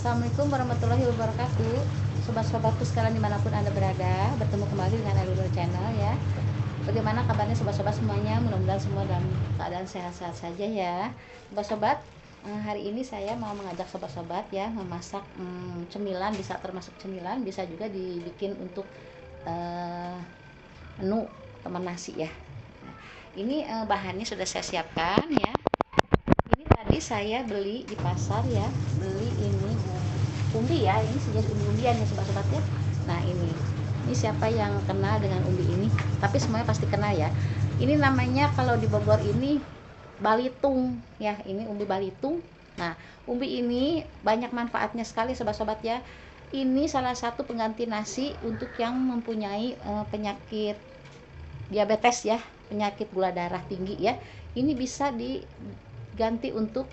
Assalamualaikum warahmatullahi wabarakatuh. Sobat-sobatku sekalian dimanapun Anda berada, bertemu kembali dengan Alulur Channel ya. Bagaimana kabarnya sobat-sobat semuanya? Mudah-mudahan semua dalam keadaan sehat-sehat saja ya. Sobat-sobat, hari ini saya mau mengajak sobat-sobat ya memasak cemilan, bisa termasuk cemilan, bisa juga dibikin untuk menu teman nasi ya. Ini bahannya sudah saya siapkan ya. Ini tadi saya beli di pasar ya, beli ini umbi ya, ini sejenis umbi-umbian ya sobat-sobat ya. Nah ini siapa yang kenal dengan umbi ini? Tapi semuanya pasti kenal ya. Ini namanya kalau di Bogor ini balitung ya, ini umbi balitung. Nah umbi ini banyak manfaatnya sekali sobat-sobat ya. Ini salah satu pengganti nasi untuk yang mempunyai penyakit diabetes ya, penyakit gula darah tinggi ya. Ini bisa diganti untuk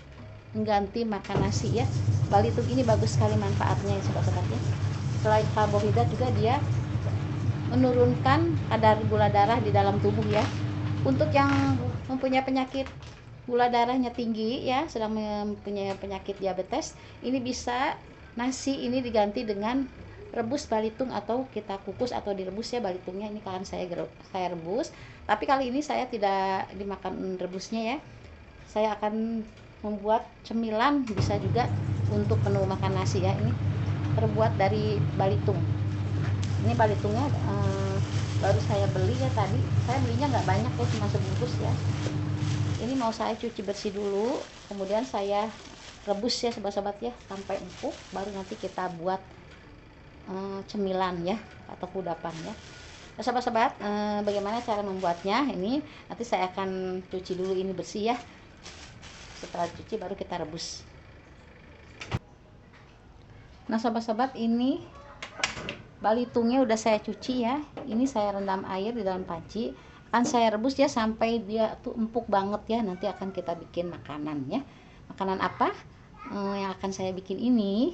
mengganti makan nasi ya. Balitung ini bagus sekali manfaatnya ya sobat-sobat ya. Selain karbohidrat juga dia menurunkan kadar gula darah di dalam tubuh ya. Untuk yang mempunyai penyakit gula darahnya tinggi ya, sedang mempunyai penyakit diabetes, ini bisa nasi ini diganti dengan rebus balitung atau kita kukus atau direbus ya balitungnya. Ini kan saya rebus, tapi kali ini saya tidak dimakan rebusnya ya. Saya akan membuat cemilan, bisa juga untuk menu makan nasi ya. Ini terbuat dari balitung. Ini balitungnya baru saya beli ya tadi. Saya belinya nggak banyak ya, cuma sebungkus ya. Ini mau saya cuci bersih dulu, kemudian saya rebus ya sobat-sobat ya sampai empuk, baru nanti kita buat cemilan ya atau kudapan ya. Nah, sobat-sobat, bagaimana cara membuatnya? Ini nanti saya akan cuci dulu ini bersih ya. Setelah cuci baru kita rebus. Nah sobat-sobat, ini balitungnya udah saya cuci ya. Ini saya rendam air di dalam panci, akan saya rebus ya sampai dia tuh empuk banget ya. Nanti akan kita bikin makanan ya. Makanan apa yang akan saya bikin ini?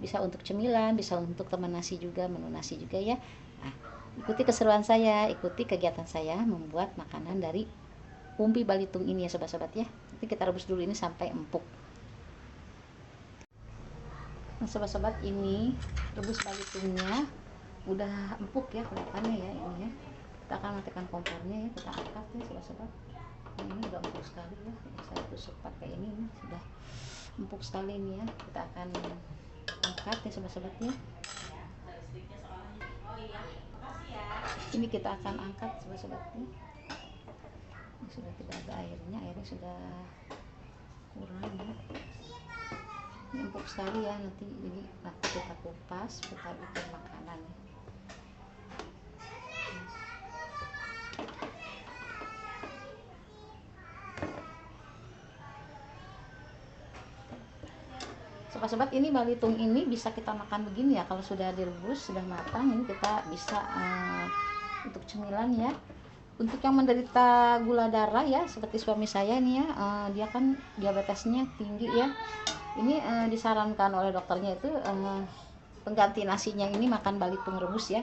Bisa untuk cemilan, bisa untuk teman nasi juga, menu nasi juga ya. Nah, ikuti keseruan saya, ikuti kegiatan saya membuat makanan dari umbi balitung ini ya sobat-sobat ya. Nanti kita rebus dulu ini sampai empuk. Nah sobat-sobat, ini rebus balitungnya udah empuk ya kelihatannya ya ini ya. Kita akan matikan kompornya ya, kita angkat ya sobat-sobat. Ini udah empuk sekali ya. Saya tusuk pakai ini sudah empuk sekali ini ya. Kita akan angkat ya sobat-sobatnya. Ini kita akan angkat sobat-sobatnya. Ini sudah tidak ada airnya sudah kurang ya. Ini empuk sekali ya, nanti kita kupas, kita bikin makanan ya. Sobat-sobat, ini balitung ini bisa kita makan begini ya, kalau sudah direbus sudah matang. Ini kita bisa untuk cemilan ya. Untuk yang menderita gula darah ya, seperti suami saya nih ya, dia kan diabetesnya tinggi ya. Ini disarankan oleh dokternya itu pengganti nasinya ini makan balitung rebus ya.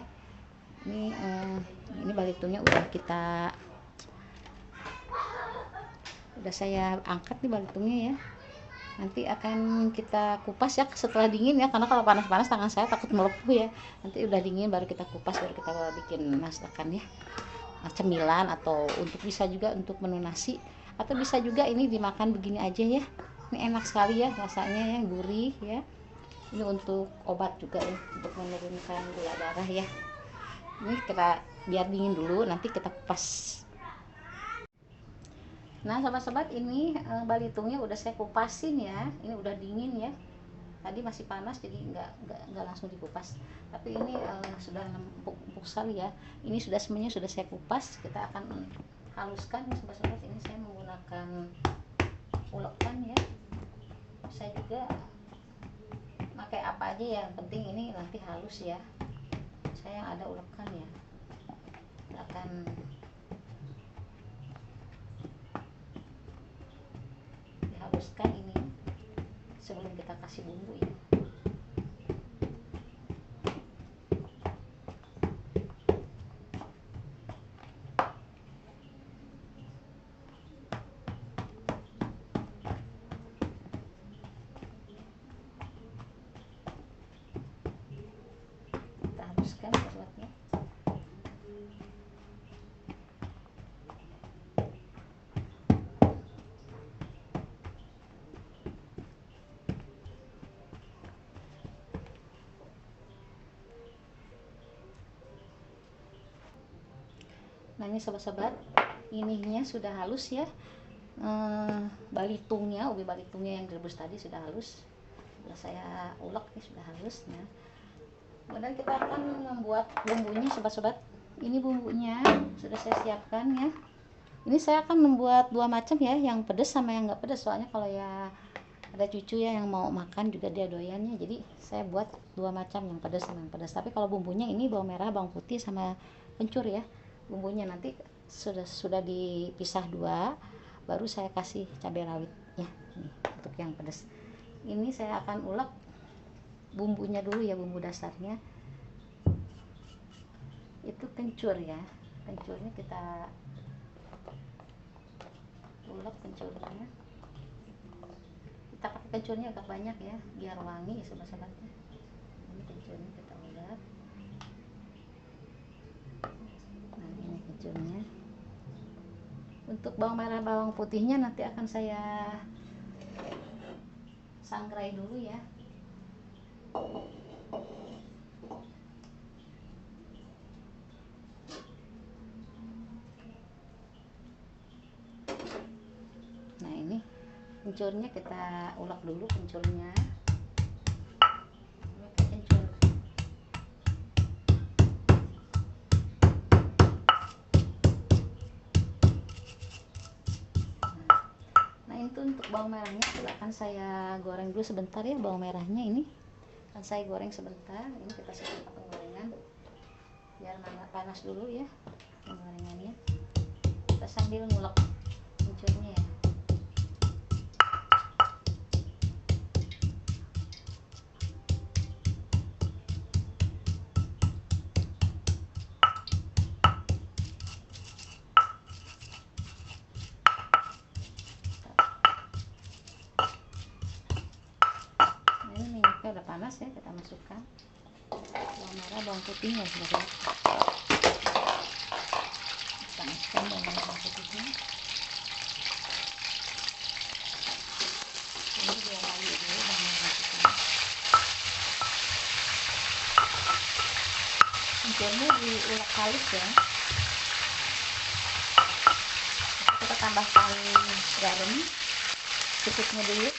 Ini balitungnya udah saya angkat nih balitungnya ya. Nanti akan kita kupas ya setelah dingin ya, karena kalau panas-panas tangan saya takut melepuh ya. Nanti udah dingin baru kita kupas, baru kita bikin masakan ya, cemilan, atau untuk bisa juga untuk menu nasi, atau bisa juga ini dimakan begini aja ya. Ini enak sekali ya rasanya ya, gurih ya. Ini untuk obat juga ya, untuk menurunkan gula darah ya. Ini kita biar dingin dulu, nanti kita kupas. Nah sobat-sobat, ini balitungnya udah saya kupasin ya. Ini udah dingin ya. Tadi masih panas jadi nggak langsung dikupas. Tapi ini sudah empuk sekali ya. Ini semuanya sudah saya kupas. Kita akan haluskan ya sobat-sobat. Ini saya menggunakan ulekan ya. Saya juga pakai apa aja ya, yang penting ini nanti halus ya. Saya ada ulekan ya. Kita akan haluskan ini sebelum kita kasih bumbu ya. Nah ini sobat-sobat, ininya sudah halus ya. Balitungnya, ubi balitungnya yang direbus tadi sudah halus. Sudah saya ulek nih, sudah halus. Nah, kemudian kita akan membuat bumbunya sobat-sobat. Ini bumbunya sudah saya siapkan ya. Ini saya akan membuat dua macam ya, yang pedas sama yang nggak pedas. Soalnya kalau ya ada cucu ya yang mau makan juga dia doyannya, jadi saya buat dua macam, yang pedas sama yang pedas. Tapi kalau bumbunya ini bawang merah, bawang putih sama kencur ya. Bumbunya nanti sudah dipisah dua, baru saya kasih cabai rawit ya. Ini untuk yang pedas. Ini saya akan ulek bumbunya dulu ya, bumbu dasarnya itu kencur ya. Kencurnya kita ulek, kencurnya kita pakai kencurnya agak banyak ya biar wangi sobat-sobatnya. Ini kencurnya kita ulek. Nah ini kencurnya. Untuk bawang merah, bawang putihnya nanti akan saya sangrai dulu ya. Nah ini kencurnya kita ulek dulu, kencurnya. Kencur. Nah itu untuk bawang merahnya akan saya goreng dulu sebentar ya. Bawang merahnya ini akan saya goreng sebentar. Ini kita sebut penggorengan biar panas dulu ya penggorengannya. Kita sambil ngulek kencurnya ya. Udah panas ya, kita masukkan bawang merah, bawang putihnya sebentar. Kita masukkan bawang merah, bawang putihnya. Ini biar lagi dulu bawang merah, bawang putihnya. Kencurnya diulek halus ya. Kita tambahkan garam secukupnya dulu.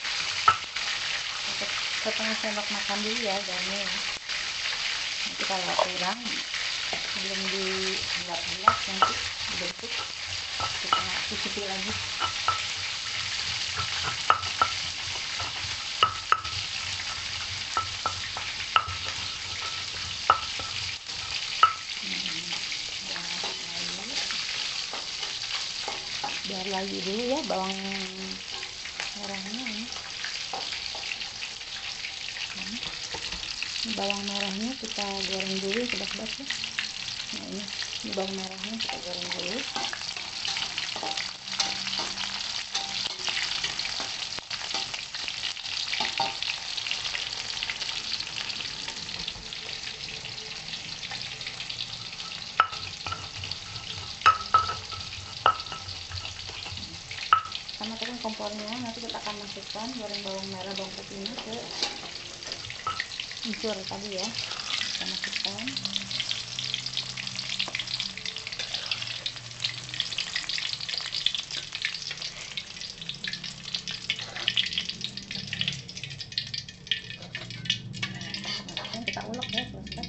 Setengah sendok makan dulu ya garamnya. Nanti kalau kurang belum dibulat-bulat nanti dibentuk, kita cicipi lagi. Biar lagi dulu ya bawang merahnya ini. Bawang merahnya kita goreng dulu sobat-sobat ya. Nah ini bawang merahnya kita goreng dulu. Sama kan kompornya, nanti kita akan masukkan goreng bawang merah, bawang putihnya ke kencur tadi ya. Kita masukkan. Nah, kita ulek ya sobat.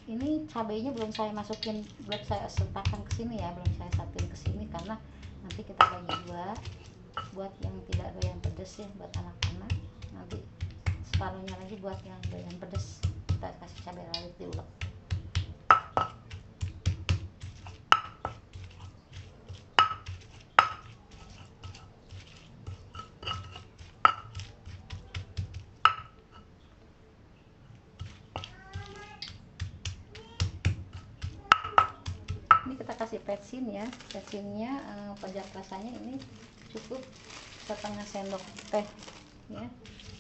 Ini cabenya belum saya masukin, belum saya sertakan ke sini ya, belum saya satuin ke sini karena nanti kita bagi dua, buat yang tidak doyan pedas ya, buat anak-anak. Nanti separuhnya lagi buat yang doyan pedas, kita kasih cabai rawit diulek. Ini kita kasih petsin ya, petsinnya pejar rasanya ini cukup setengah sendok teh ya,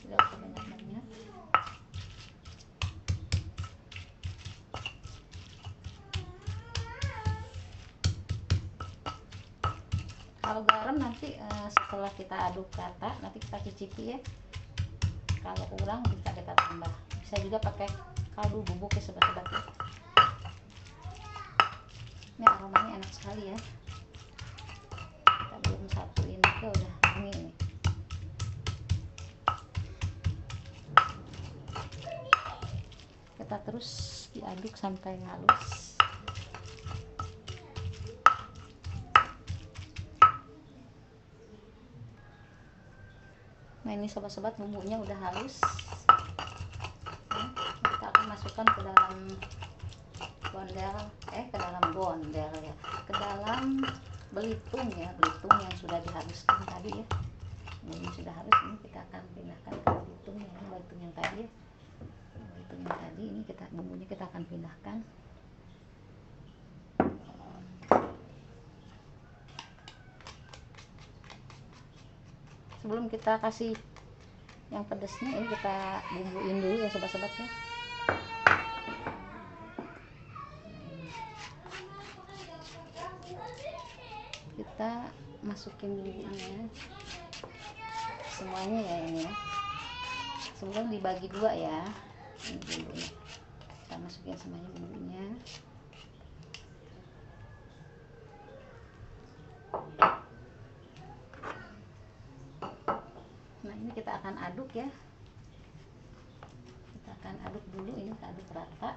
tidak usah banyak-banyak. Kalau garam nanti setelah kita aduk rata, nanti kita cicipi ya. Kalau kurang bisa kita tambah. Bisa juga pakai kaldu bubuk ya sobat-sobat ya. Ini aromanya enak sekali ya. Kita belum satuin aja udah wangi ini. Kita terus diaduk sampai halus. Nah ini sobat-sobat, bumbunya udah halus. Nah, kita akan masukkan ke dalam gondel ya, ke dalam belitung ya, belitung yang sudah dihaluskan tadi ya. Ini sudah halus, ini kita akan pindahkan ke belitung ya, belitung yang tadi ya. Belitung yang tadi ini bumbunya kita akan pindahkan. Sebelum kita kasih yang pedasnya, ini kita bumbuin dulu ya sobat-sobat ya. Kita masukin bumbunya semuanya ya, ini ya. Sebelum dibagi dua ya, ini bumbunya kita masukin semuanya bumbunya. Nah ini kita akan aduk ya, kita akan aduk dulu, ini kita aduk rata.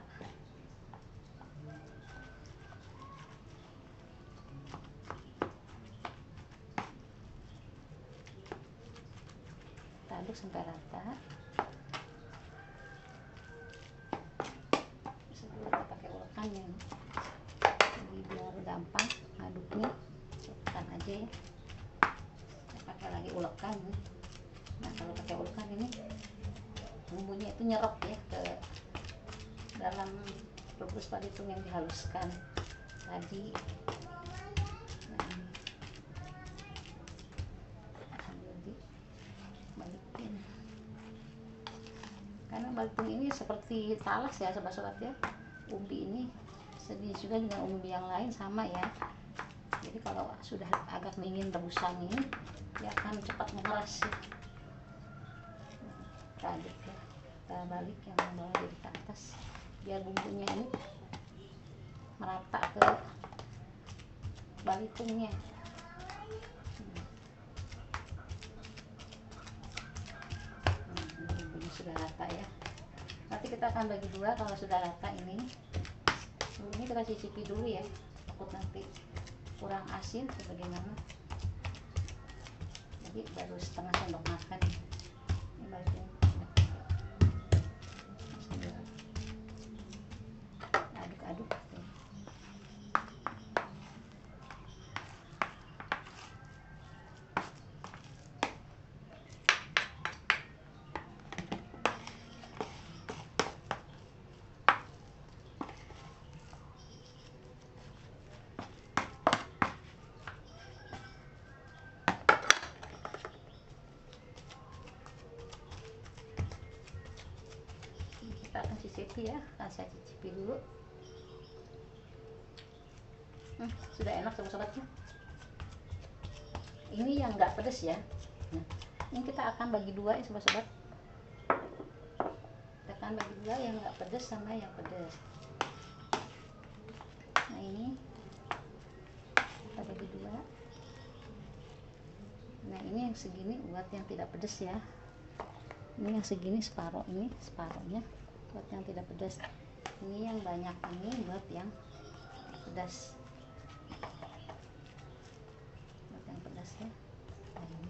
Kita aduk sampai rata. Kita pakai ulekan ya, jadi biar gampang aduknya, ulekan aja ya. Kita pakai lagi ulekan. Nah kalau pakai ulekan ini bumbunya itu nyerap ya ke dalam rebus balitung yang dihaluskan tadi. Nah, sambil dibalikin, karena balitung ini seperti talas ya sobat-sobat ya. Umbi ini sejenis juga dengan umbi yang lain, sama ya. Jadi kalau sudah agak dingin rebusan ini, dia akan cepat mengeras ya. Kita aduk ya, kita balik yang bawah jadi ke atas biar bumbunya ini merata ke balitungnya. Bumbunya sudah rata ya. Nanti kita akan bagi dua kalau sudah rata ini. Ini kita cicipi dulu ya, takut nanti kurang asin atau bagaimana. Jadi baru setengah sendok makan ini balitungnya. Aduk-aduk. Kita akan cicipi ya, saya cicipi dulu. Sudah enak sobat-sobatnya. Ini yang enggak pedas ya. Nah, ini kita akan bagi dua ya sobat-sobat. Kita akan bagi dua yang enggak pedas sama yang pedas. Nah ini kita bagi dua. Nah ini yang segini buat yang tidak pedas ya. Ini yang segini separuh, ini separuhnya buat yang tidak pedas. Ini yang banyak ini buat yang pedas. Buat yang pedas ya. Nah, ini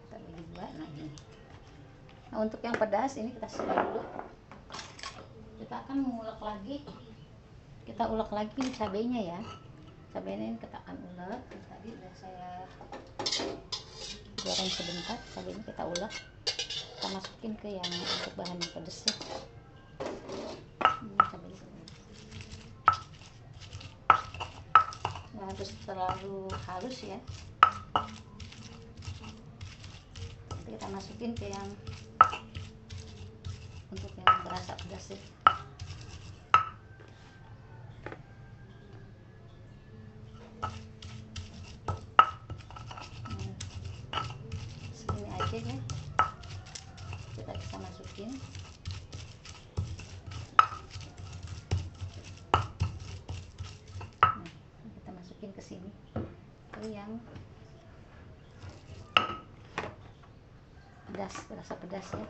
kita bagi dua. Nah ini. Nah untuk yang pedas ini kita siapkan dulu. Kita akan mengulek lagi. Kita ulek lagi cabenya ya. Cabenya ini kita akan ulek. Tadi udah saya goreng sebentar, cabenya kita ulek. Kita masukin ke yang untuk bahan yang pedas ya. Ini cabenya. Nggak harus terlalu halus ya. Nanti kita masukin ke yang untuk yang berasa pedas ya. cari yang pedas, berasa pedas ya.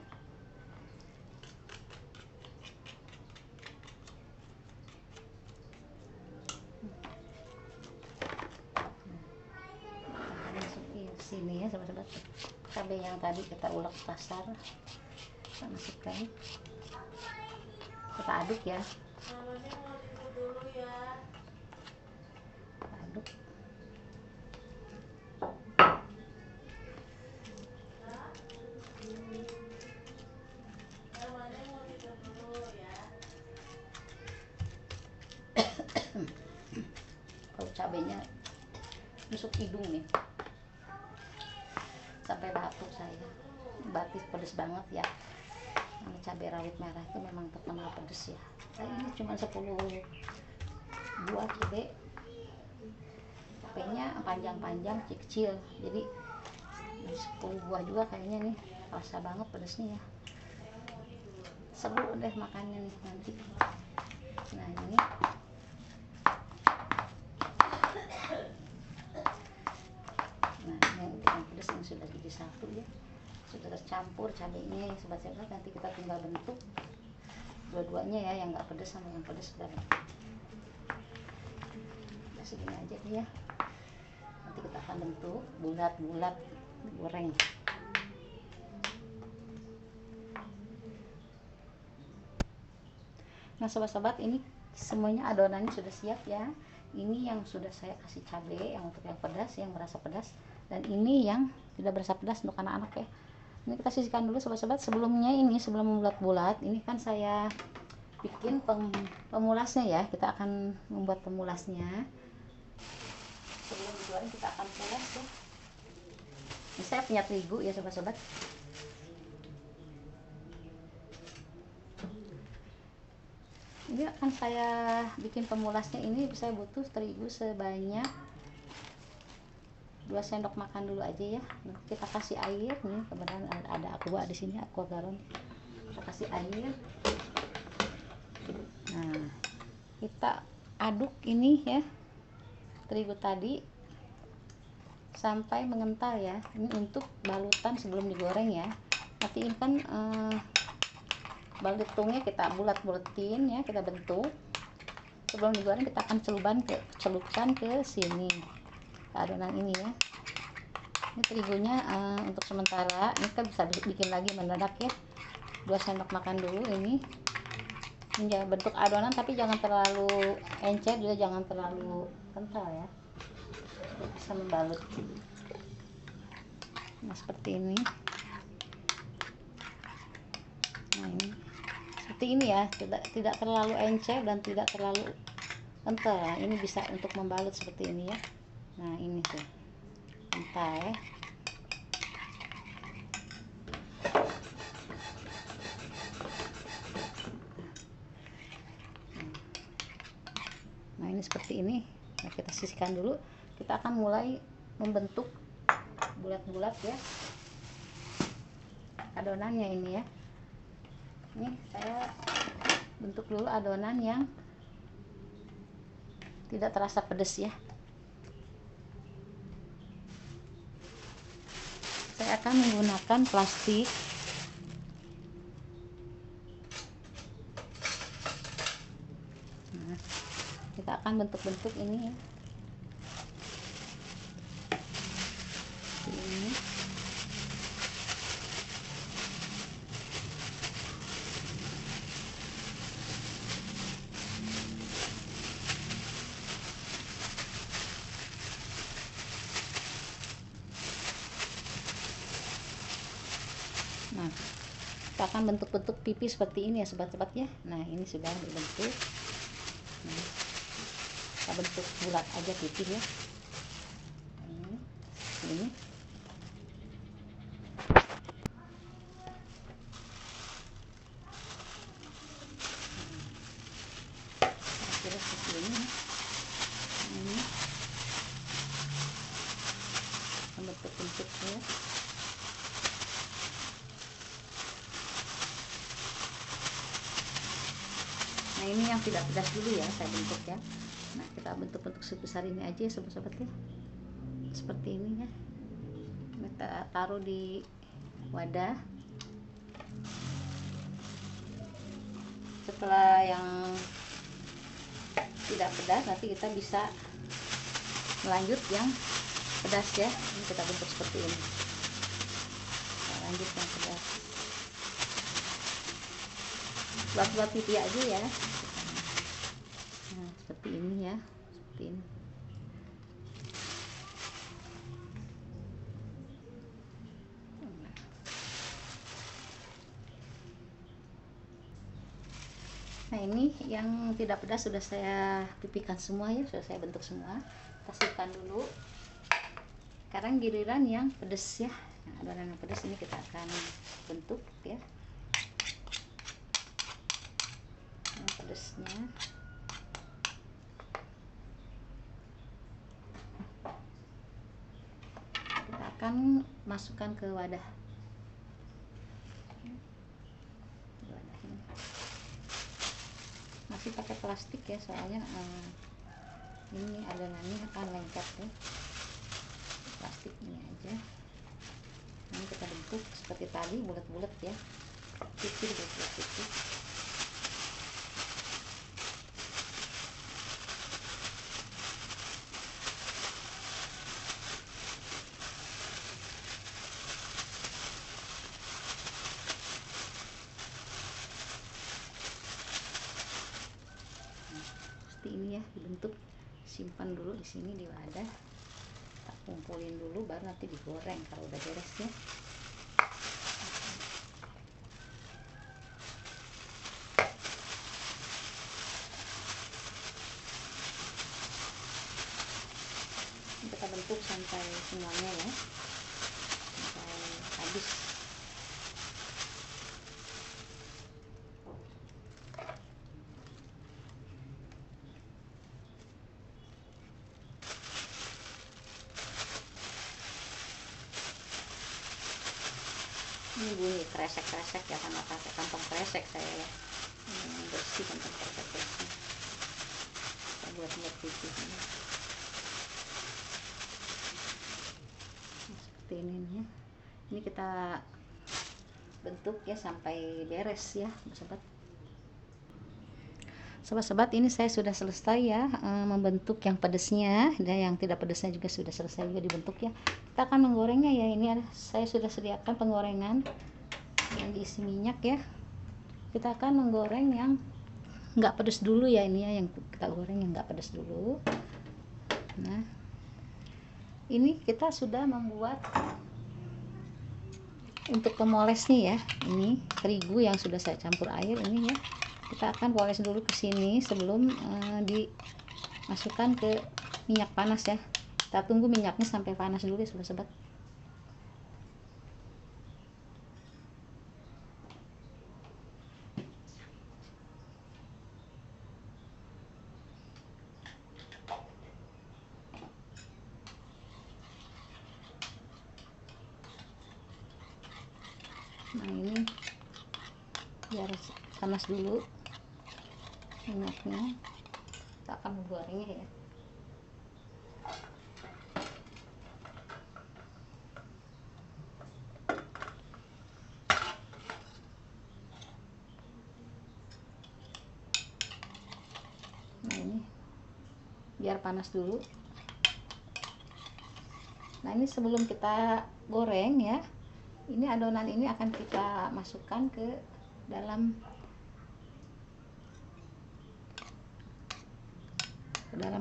Masukin sini ya sobat-sobat. Cabai yang tadi kita ulek pasar kita masukkan, kita aduk ya. Aduk. Kalau cabenya masuk hidung nih, sampai batuk saya. Batik pedes banget ya. Nah, cabai rawit merah itu memang terkenal pedes ya. Nah, ini cuma 10 buah cabai. Cabainya panjang-panjang, kecil. Jadi 10 buah juga kayaknya nih. Rasa banget pedesnya ya. Seru deh makannya nih nanti. Nah, ini yang pedas yang sudah jadi satu ya, sudah tercampur cabainya ya sobat-sobat. Nanti kita tinggal bentuk dua-duanya ya, yang nggak pedas sama yang pedas sudah bentuk. Nah, segini aja deh ya. Nanti kita akan bentuk bulat-bulat goreng. Nah sobat-sobat, ini semuanya adonannya sudah siap ya. Ini yang sudah saya kasih cabai, yang untuk yang pedas, yang merasa pedas, dan ini yang tidak berasa pedas untuk anak-anak ya. Ini kita sisihkan dulu sobat-sobat. Sebelumnya ini, sebelum membulat-bulat, ini kan saya bikin pemulasnya ya. Kita akan membuat pemulasnya. Sebelum digoreng kita akan pulas ya. Ini saya punya terigu ya sobat-sobat. Ini akan saya bikin pemulasnya. Ini saya butuh terigu sebanyak 2 sendok makan dulu aja ya. Nah, kita kasih air nih, kebetulan ada aqua di sini, aqua garon. Kita kasih air. Nah, kita aduk ini ya, terigu tadi sampai mengental ya. Ini untuk balutan sebelum digoreng ya. Nanti ini kan balutungnya kita bulat-bulatin ya, kita bentuk. Sebelum digoreng kita akan celupkan ke sini, ke adonan ini ya. Ini terigunya untuk sementara ini kita bisa bikin lagi mendadak ya. 2 sendok makan dulu ini. Ini bentuk adonan tapi jangan terlalu encer juga, jangan terlalu kental ya, bisa membalut. Nah seperti ini. Nah ini seperti ini ya, tidak terlalu encer dan tidak terlalu kental. Nah, ini bisa untuk membalut seperti ini ya. Nah ini tuh kental ya. Nah ini seperti ini. Nah, kita sisihkan dulu. Kita akan mulai membentuk bulat-bulat ya adonannya ini ya. Ini saya bentuk dulu adonan yang tidak terasa pedas ya. Saya akan menggunakan plastik. Nah, kita akan bentuk-bentuk ini ya. Ini. Nah, kita akan bentuk-bentuk pipi seperti ini ya sobat-sobat ya. Nah ini sudah dibentuk. Nah, kita bentuk bulat aja pipi ya. Ini kira seperti ini. Ini bentuk-bentuk ya. Nah ini yang tidak pedas dulu ya saya bentuk ya. Nah kita bentuk-bentuk sebesar ini aja ya sobat-sobat ya. seperti ini ya. Kita taruh di wadah. Setelah yang tidak pedas, nanti kita bisa melanjut yang pedas ya. Ini kita bentuk seperti ini. Kita lanjut yang pedas. Buat pipi aja ya. Nah, seperti ini ya, seperti ini. Nah, ini yang tidak pedas sudah saya pipihkan semua ya, sudah saya bentuk semua. Kita simpan dulu. Sekarang giliran yang pedas ya. Nah, adonan yang pedas ini kita akan bentuk ya. Yang pedasnya. Kita akan masukkan ke wadah. Masih pakai plastik ya, soalnya ini adonannya akan lengket ya. Plastik ini aja. Ini kita bentuk seperti tadi, bulat-bulat ya, kecil bulat-bulat kecil. Ini ya dibentuk, simpan dulu di sini di wadah, kita kumpulin dulu baru nanti digoreng kalau udah beres ya. Kita bentuk sampai semuanya ya, sampai habis. Ini bunyi kresek-kresek ya, karena pakai kantong kresek saya ya, bersih kantong kresek-kresek saya buat pipih ini. Nah, seperti ini nih. Ini kita bentuk ya sampai beres ya sobat-sobat. Ini saya sudah selesai ya membentuk yang pedasnya, dan yang tidak pedasnya juga sudah selesai juga dibentuk ya. Kita akan menggorengnya ya. Ini saya sudah sediakan penggorengan yang diisi minyak ya. Kita akan menggoreng yang nggak pedas dulu ya, ini ya yang kita goreng yang nggak pedas dulu. Nah, ini kita sudah membuat untuk pemolesnya ya. Ini terigu yang sudah saya campur air ini ya. Kita akan poles dulu ke sini sebelum dimasukkan ke minyak panas ya. Kita tunggu minyaknya sampai panas dulu ya sobat-sobat. Nah, ini biar panas dulu minyaknya, kita akan menggorengnya ya. Nah, ini biar panas dulu. Nah, ini sebelum kita goreng ya, ini adonan ini akan kita masukkan ke dalam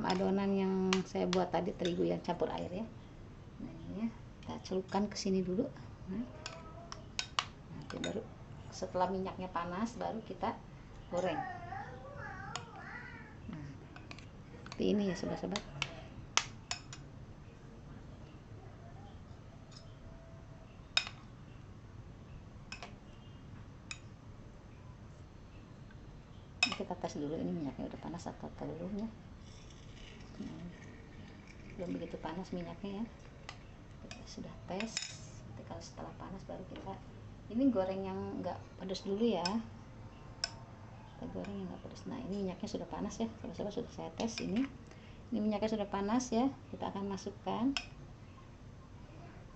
adonan yang saya buat tadi, terigu yang campur air ya. Nah, ini ya, kita celupkan ke sini dulu. Nah, nanti baru setelah minyaknya panas baru kita goreng. Nah, seperti ini ya sobat-sobat. Kita tes dulu ini minyaknya udah panas atau belum ya. Belum begitu panas minyaknya ya. Kita sudah tes. Nanti kalau setelah panas baru kita ini goreng yang enggak pedas dulu ya. Kita goreng yang enggak pedas. Nah, ini minyaknya sudah panas ya. Sobat-sobat, sudah saya tes ini. Ini minyaknya sudah panas ya. Kita akan masukkan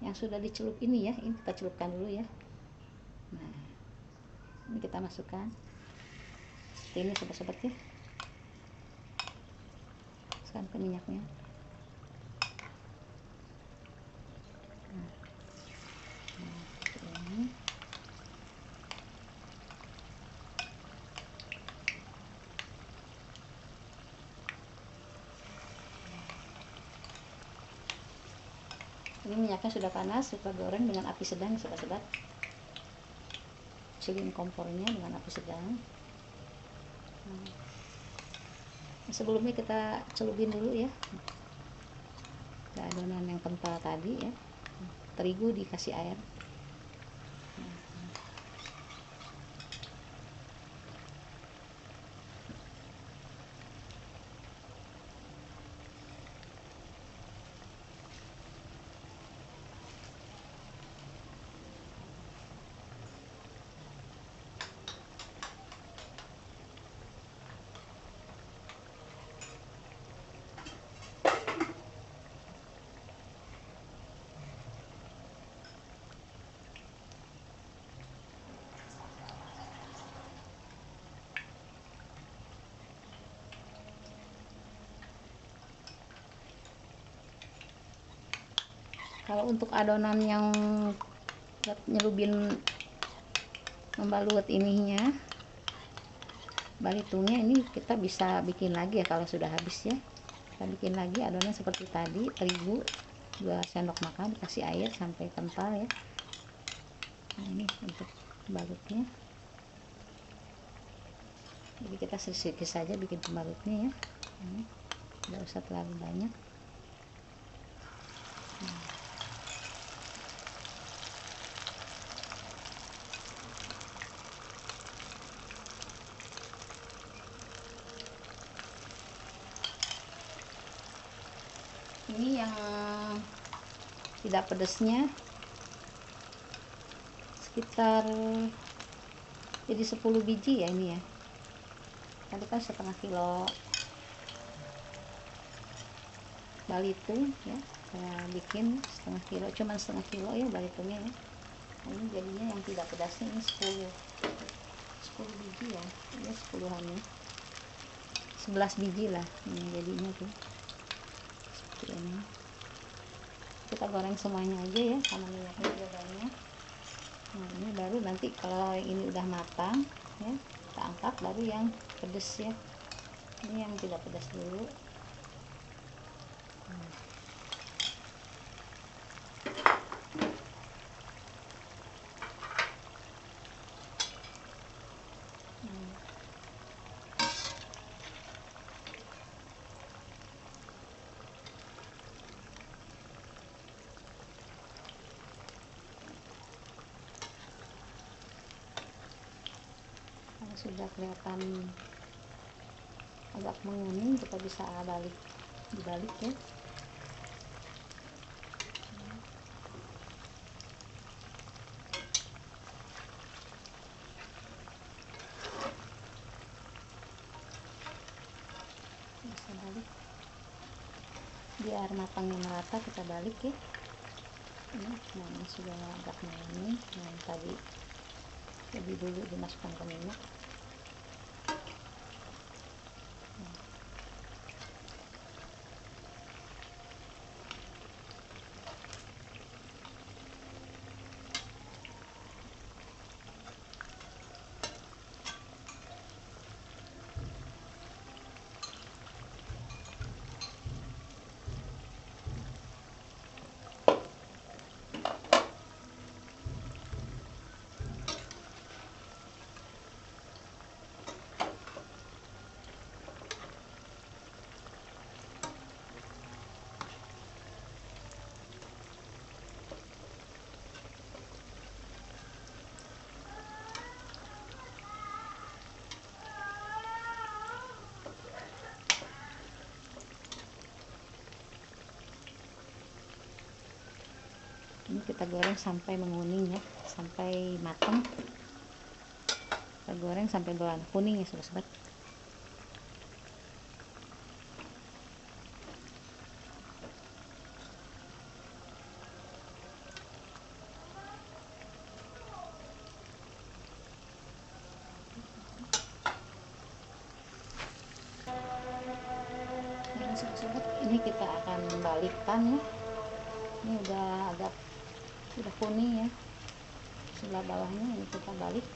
yang sudah dicelup ini ya, ini kita celupkan dulu ya. Nah, ini kita masukkan seperti ini sobat-sobat ya. Masukkan ke minyaknya. Nah, ini. Ini minyaknya sudah panas, kita goreng dengan api sedang sobat-sobat. Kecilin kompornya dengan api sedang. Nah, sebelumnya kita celupin dulu ya ke adonan yang kental tadi ya. Terigu dikasih air. Kalau untuk adonan yang nyelubin membalut ininya, balitungnya, ini kita bisa bikin lagi ya kalau sudah habis ya. Kita bikin lagi adonan seperti tadi, terigu 2 sendok makan, dikasih air sampai kental ya. Nah, ini untuk balutnya. Jadi kita sedikit saja bikin pembalutnya ya. Ini nggak usah terlalu banyak. Ini yang tidak pedasnya sekitar jadi 10 biji ya ini ya. Tadi kan setengah kilo balitung ya, saya bikin setengah kilo, cuman setengah kilo ya balitungnya ya. Nah, ini jadinya yang tidak pedasnya ini 10 biji ya, ini 10-an ya, 11 biji lah ini jadinya tuh. Seperti ini kita goreng semuanya aja ya karena minyaknya juga banyak. Nah, ini baru nanti kalau yang ini udah matang ya, kita angkat baru yang pedas ya. Ini yang tidak pedas dulu. Kalau sudah kelihatan agak menguning, kita bisa dibalik ya. Bisa balik biar matangnya merata, kita balik ya. Ini sudah agak menguning. Nah, tadi lebih dulu dimasukkan ke minyak. Ini kita goreng sampai menguning ya, sampai matang. Kita goreng sampai berwarna kuning ya sobat-sobat. sobat-sobat, ini kita akan balikkan ya. Ini udah kuning ya, sebelah bawahnya ini kita balik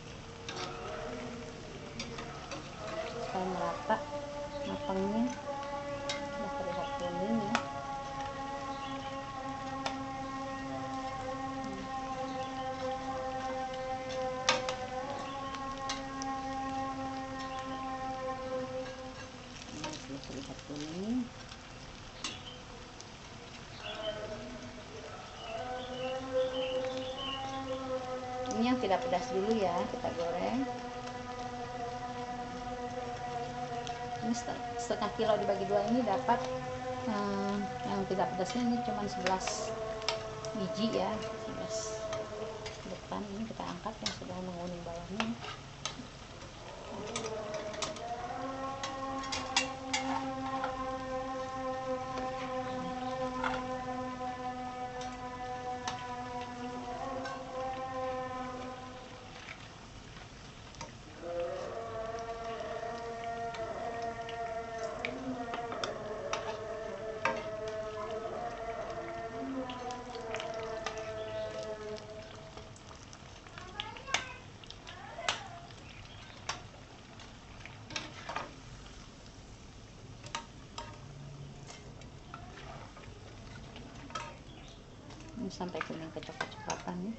supaya merata matangnya. Udah terlihat kuning ya. Sudah terlihat kuning. Ini yang tidak pedas dulu ya, kita goreng. Ini setengah kilo dibagi dua, ini dapat yang tidak pedasnya ini cuma 11 biji ya, 11 depan. Ini kita angkat yang sudah menguning bawahnya. Ini sampai kuning kecoklat-coklatan ya.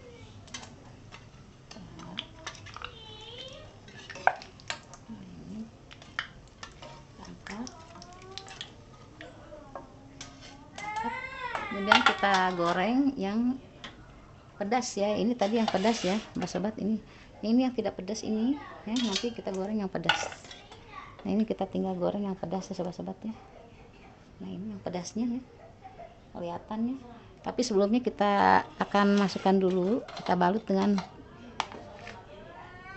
Ini angkat. Kemudian kita goreng yang pedas ya. Ini tadi yang pedas ya, sobat. Ini yang tidak pedas ini ya, nanti kita goreng yang pedas. Nah, ini kita tinggal goreng yang pedas ya, sobat-sobat ya. Nah, ini yang pedasnya ya, kelihatannya. Tapi sebelumnya kita akan masukkan dulu, kita balut dengan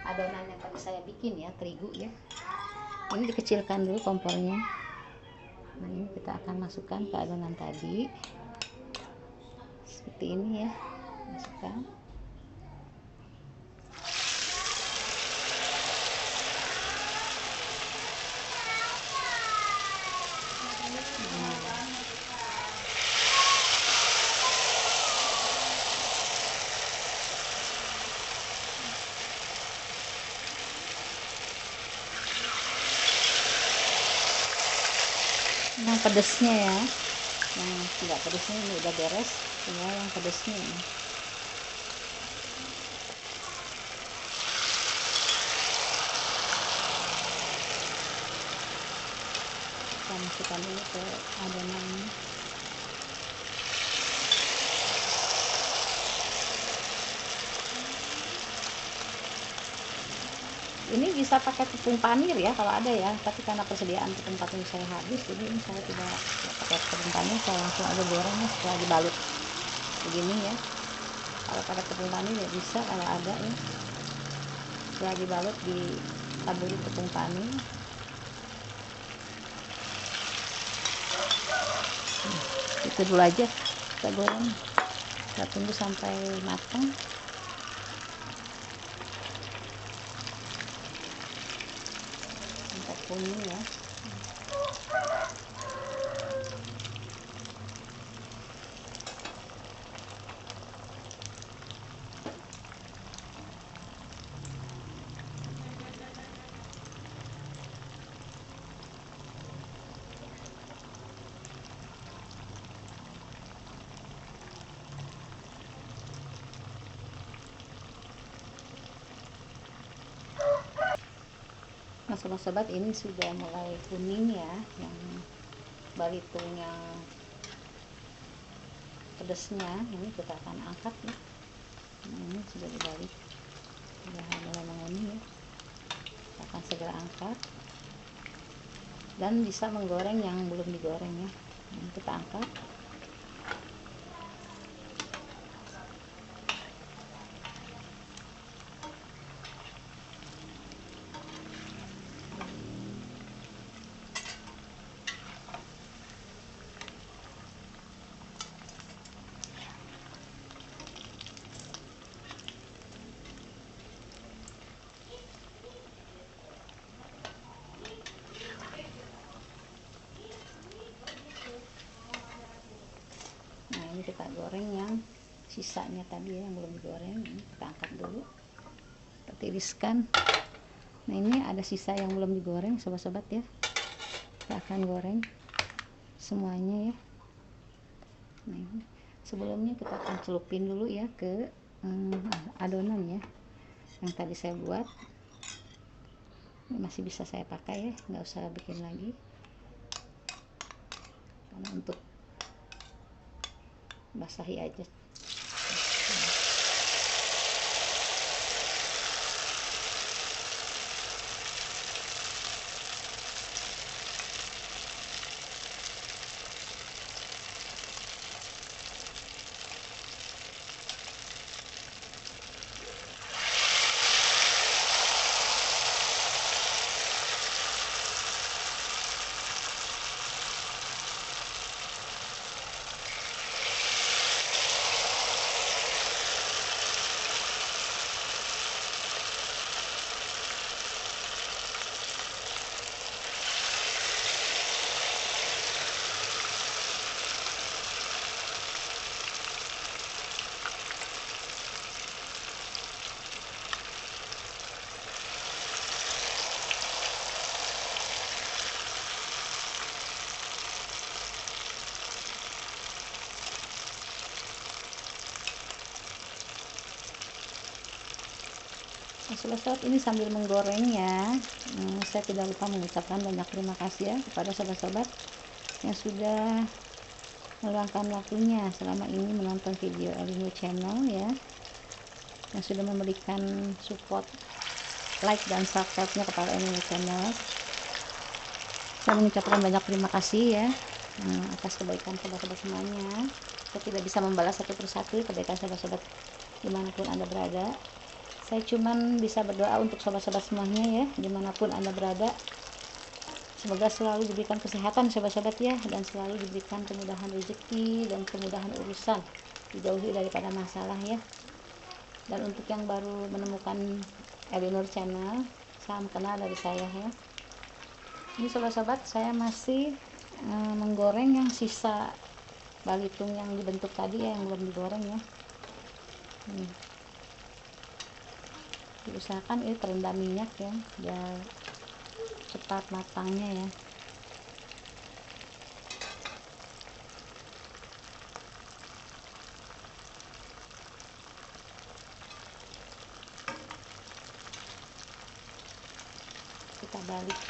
adonan yang tadi saya bikin ya, terigu ya. Ini dikecilkan dulu kompornya. Nah, ini kita akan masukkan ke adonan tadi seperti ini ya, masukkan. Yang pedesnya ya, yang tidak pedesnya ini udah beres, tinggal yang pedesnya ini. Kita masukkan dulu ke adonannya. Ini bisa pakai tepung panir ya kalau ada ya, tapi karena persediaan tepung panir saya habis, jadi ini saya tidak pakai tepung panir, saya langsung aja gorengnya setelah dibalut begini ya. Kalau pakai tepung panir ya bisa kalau ada ya, setelah dibalut ditaburi tepung panir. Itu dulu aja kita goreng, kita tunggu sampai matang. Kuning ya. Nah, sobat-sobat, ini sudah mulai kuning ya, yang balitung yang pedasnya. Ini kita akan angkat ya. Nah, ini sudah dibalik, sudah mulai menguning ya. Kita akan segera angkat dan bisa menggoreng yang belum digoreng ya. Ini kita angkat. goreng yang sisanya tadi ya, yang belum digoreng. Ini kita angkat dulu, kita tiriskan. Nah ini ada sisa yang belum digoreng sobat-sobat ya, kita akan goreng semuanya ya. Nah ini sebelumnya kita akan celupin dulu ya ke adonan ya yang tadi saya buat. Ini masih bisa saya pakai ya, nggak usah bikin lagi, karena untuk basahi aja. Nah, sobat-sobat, ini sambil menggorengnya, saya tidak lupa mengucapkan banyak terima kasih ya kepada sobat-sobat yang sudah meluangkan waktunya selama ini menonton video Elinu Channel ya, yang sudah memberikan support, like dan subscribe-nya kepada Elinu Channel. Saya mengucapkan banyak terima kasih ya atas kebaikan sobat-sobat semuanya. Saya tidak bisa membalas satu persatu kebaikan sobat-sobat dimanapun Anda berada. Saya cuman bisa berdoa untuk sobat-sobat semuanya ya, dimanapun Anda berada. Semoga selalu diberikan kesehatan sobat-sobat ya, dan selalu diberikan kemudahan rezeki dan kemudahan urusan, dijauhi daripada masalah ya. Dan untuk yang baru menemukan Elinur Channel, salam kenal dari saya ya. Ini sobat-sobat, saya masih menggoreng yang sisa balitung yang dibentuk tadi ya, yang belum digoreng ya. Diusahakan ini terendam minyak ya, biar cepat matangnya ya. Kita balik,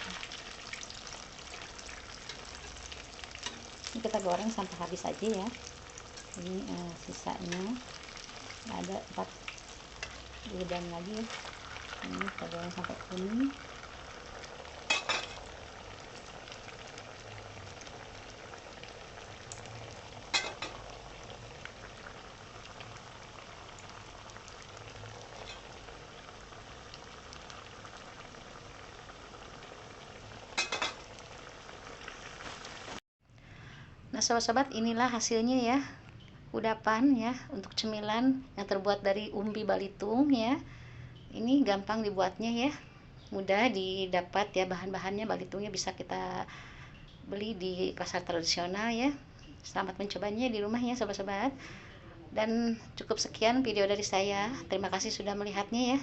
ini kita goreng sampai habis aja ya. Ini sisanya ada 4 gudang lagi ya. Ini kita goreng sampai kuning. Nah sobat-sobat, inilah hasilnya ya, kudapan ya untuk cemilan yang terbuat dari umbi balitung ya. Ini gampang dibuatnya ya, mudah didapat ya, bahan-bahannya balitungnya bisa kita beli di pasar tradisional ya. Selamat mencobanya di rumah ya sobat-sobat. Dan cukup sekian video dari saya, terima kasih sudah melihatnya ya.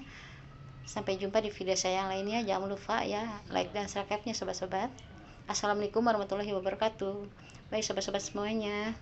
Sampai jumpa di video saya yang lainnya. Jangan lupa ya like dan subscribe nya sobat-sobat. Assalamualaikum warahmatullahi wabarakatuh. Baik sobat-sobat semuanya.